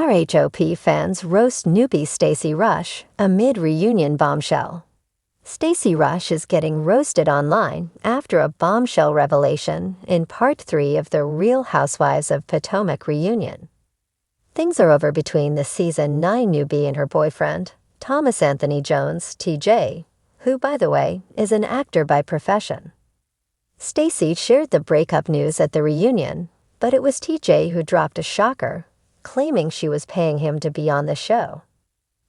RHOP fans roast newbie Stacey Rusch amid reunion bombshell. Stacey Rusch is getting roasted online after a bombshell revelation in Part 3 of the Real Housewives of Potomac reunion. Things are over between the Season 9 newbie and her boyfriend, Thomas Anthony Jones, TJ, who, by the way, is an actor by profession. Stacey shared the breakup news at the reunion, but it was TJ who dropped a shocker, claiming she was paying him to be on the show.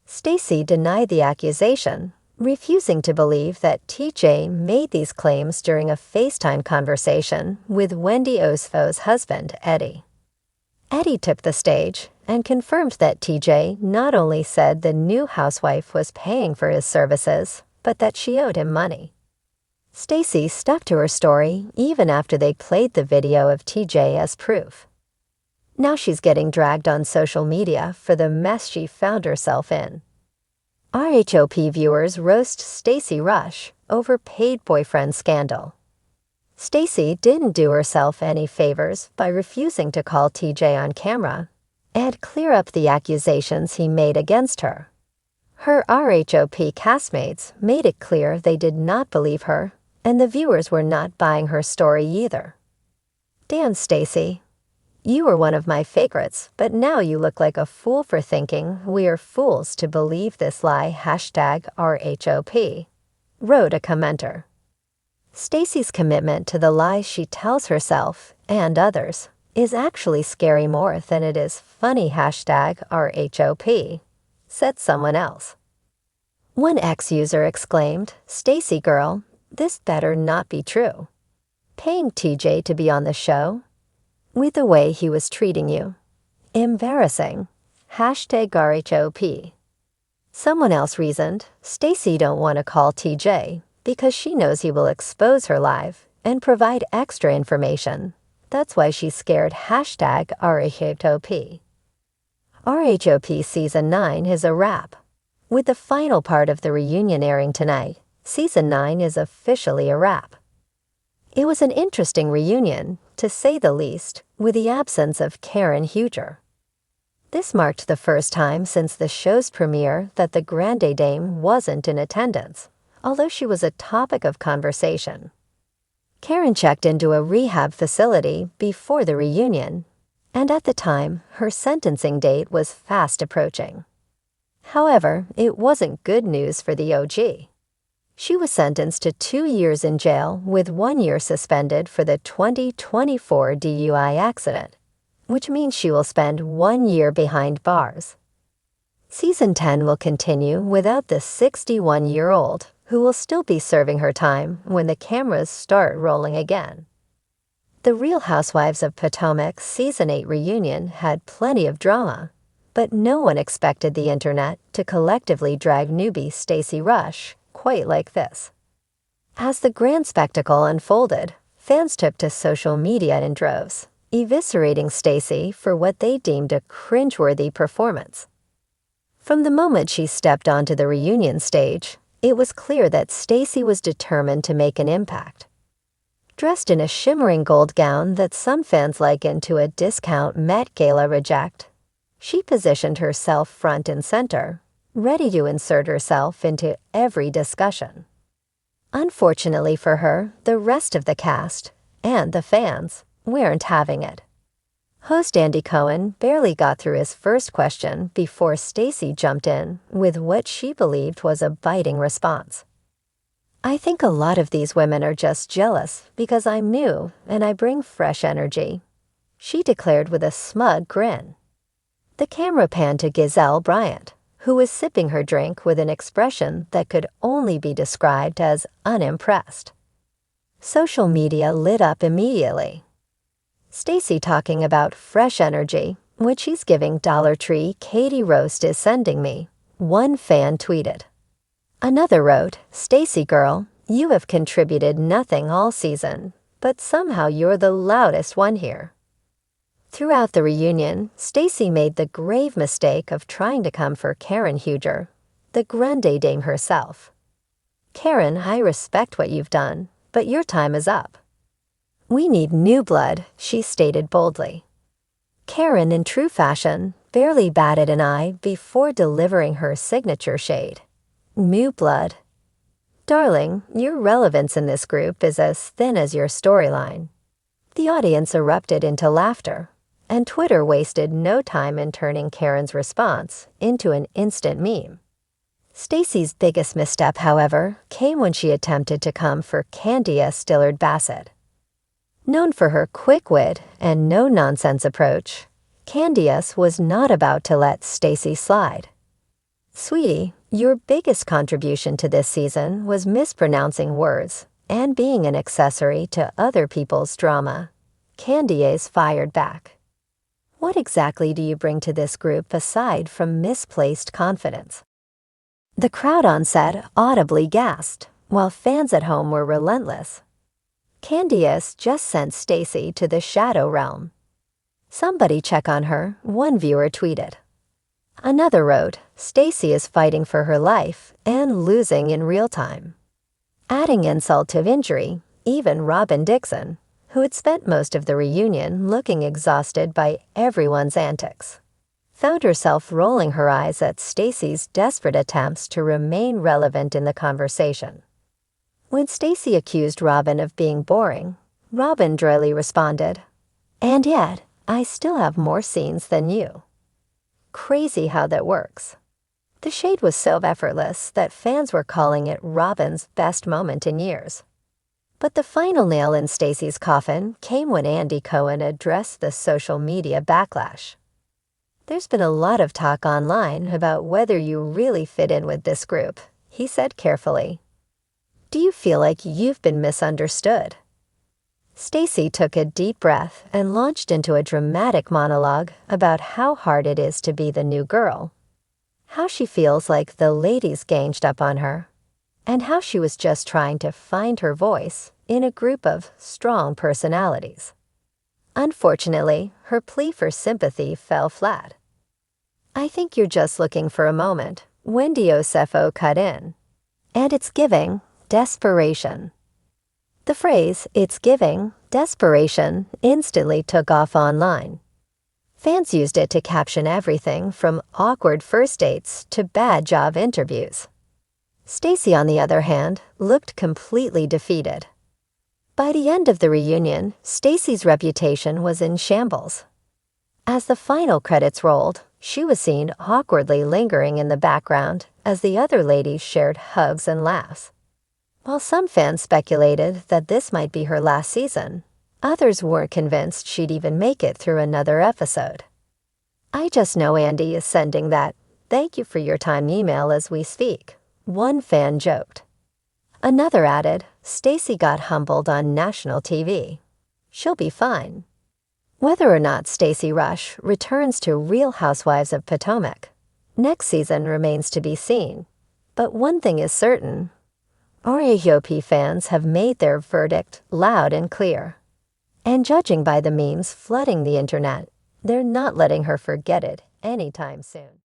Stacey denied the accusation, refusing to believe that TJ made these claims during a FaceTime conversation with Wendy Osfo's husband, Eddie. Eddie took the stage and confirmed that TJ not only said the new housewife was paying for his services, but that she owed him money. Stacey stuck to her story even after they played the video of TJ as proof. Now she's getting dragged on social media for the mess she found herself in. RHOP viewers roast Stacey Rusch over paid boyfriend scandal. Stacey didn't do herself any favors by refusing to call TJ on camera and clear up the accusations he made against her. Her RHOP castmates made it clear they did not believe her, and the viewers were not buying her story either. Damn, Stacey. You were one of my favorites, but now you look like a fool for thinking we are fools to believe this lie #RHOP, wrote a commenter. Stacey's commitment to the lies she tells herself and others is actually scary more than it is funny #RHOP, said someone else. One ex-user exclaimed, "Stacey girl, this better not be true. Paying TJ to be on the show? With the way he was treating you. Embarrassing. #RHOP. Someone else reasoned, Stacey don't want to call TJ because she knows he will expose her live and provide extra information. That's why she's scared #RHOP. RHOP Season 9 is a wrap. With the final part of the reunion airing tonight, Season 9 is officially a wrap. It was an interesting reunion, to say the least, with the absence of Karen Huger. This marked the first time since the show's premiere that the Grande Dame wasn't in attendance, although she was a topic of conversation. Karen checked into a rehab facility before the reunion, and at the time, her sentencing date was fast approaching. However, it wasn't good news for the OG. She was sentenced to 2 years in jail with 1 year suspended for the 2024 DUI accident, which means she will spend 1 year behind bars. Season 10 will continue without the 61-year-old, who will still be serving her time when the cameras start rolling again. The Real Housewives of Potomac Season 8 reunion had plenty of drama, but no one expected the internet to collectively drag newbie Stacey Rusch quite like this. As the grand spectacle unfolded, fans took to social media in droves, eviscerating Stacey for what they deemed a cringeworthy performance. From the moment she stepped onto the reunion stage, it was clear that Stacey was determined to make an impact. Dressed in a shimmering gold gown that some fans likened to a discount Met Gala reject, she positioned herself front and center, ready to insert herself into every discussion. Unfortunately for her, the rest of the cast, and the fans, weren't having it. Host Andy Cohen barely got through his first question before Stacey jumped in with what she believed was a biting response. "I think a lot of these women are just jealous because I'm new and I bring fresh energy," she declared with a smug grin. The camera panned to Giselle Bryant, who was sipping her drink with an expression that could only be described as unimpressed. Social media lit up immediately. Stacey talking about fresh energy, which she's giving Dollar Tree Katie Roast is sending me, one fan tweeted. Another wrote, "Stacey girl, you have contributed nothing all season, but somehow you're the loudest one here." Throughout the reunion, Stacey made the grave mistake of trying to come for Karen Huger, the Grande Dame herself. "Karen, I respect what you've done, but your time is up." "We need new blood," she stated boldly. Karen, in true fashion, barely batted an eye before delivering her signature shade. Mu blood. Darling, your relevance in this group is as thin as your storyline. The audience erupted into laughter, and Twitter wasted no time in turning Karen's response into an instant meme. Stacey's biggest misstep, however, came when she attempted to come for Candia Stillard-Bassett. Known for her quick wit and no-nonsense approach, Candice was not about to let Stacey slide. Sweetie, your biggest contribution to this season was mispronouncing words and being an accessory to other people's drama. Candice fired back. What exactly do you bring to this group aside from misplaced confidence? The crowd on set audibly gasped, while fans at home were relentless. Candice just sent Stacey to the shadow realm. Somebody check on her, one viewer tweeted. Another wrote, Stacey is fighting for her life and losing in real time. Adding insult to injury, even Robin Dixon, who had spent most of the reunion looking exhausted by everyone's antics, found herself rolling her eyes at Stacey's desperate attempts to remain relevant in the conversation. When Stacey accused Robin of being boring, Robin dryly responded, "And yet, I still have more scenes than you." Crazy how that works. The shade was so effortless that fans were calling it Robin's best moment in years. But the final nail in Stacey's coffin came when Andy Cohen addressed the social media backlash. There's been a lot of talk online about whether you really fit in with this group, he said carefully. Do you feel like you've been misunderstood? Stacey took a deep breath and launched into a dramatic monologue about how hard it is to be the new girl, how she feels like the ladies ganged up on her, and how she was just trying to find her voice in a group of strong personalities. Unfortunately, her plea for sympathy fell flat. I think you're just looking for a moment, Wendy Osefo cut in. And it's giving desperation. The phrase, it's giving desperation, instantly took off online. Fans used it to caption everything from awkward first dates to bad job interviews. Stacey, on the other hand, looked completely defeated. By the end of the reunion, Stacey's reputation was in shambles. As the final credits rolled, she was seen awkwardly lingering in the background as the other ladies shared hugs and laughs. While some fans speculated that this might be her last season, others weren't convinced she'd even make it through another episode. I just know Andy is sending that "thank you for your time" email as we speak, one fan joked. Another added, Stacey got humbled on national TV. She'll be fine. Whether or not Stacey Rusch returns to Real Housewives of Potomac next season remains to be seen. But one thing is certain, RHOP fans have made their verdict loud and clear. And judging by the memes flooding the internet, they're not letting her forget it anytime soon.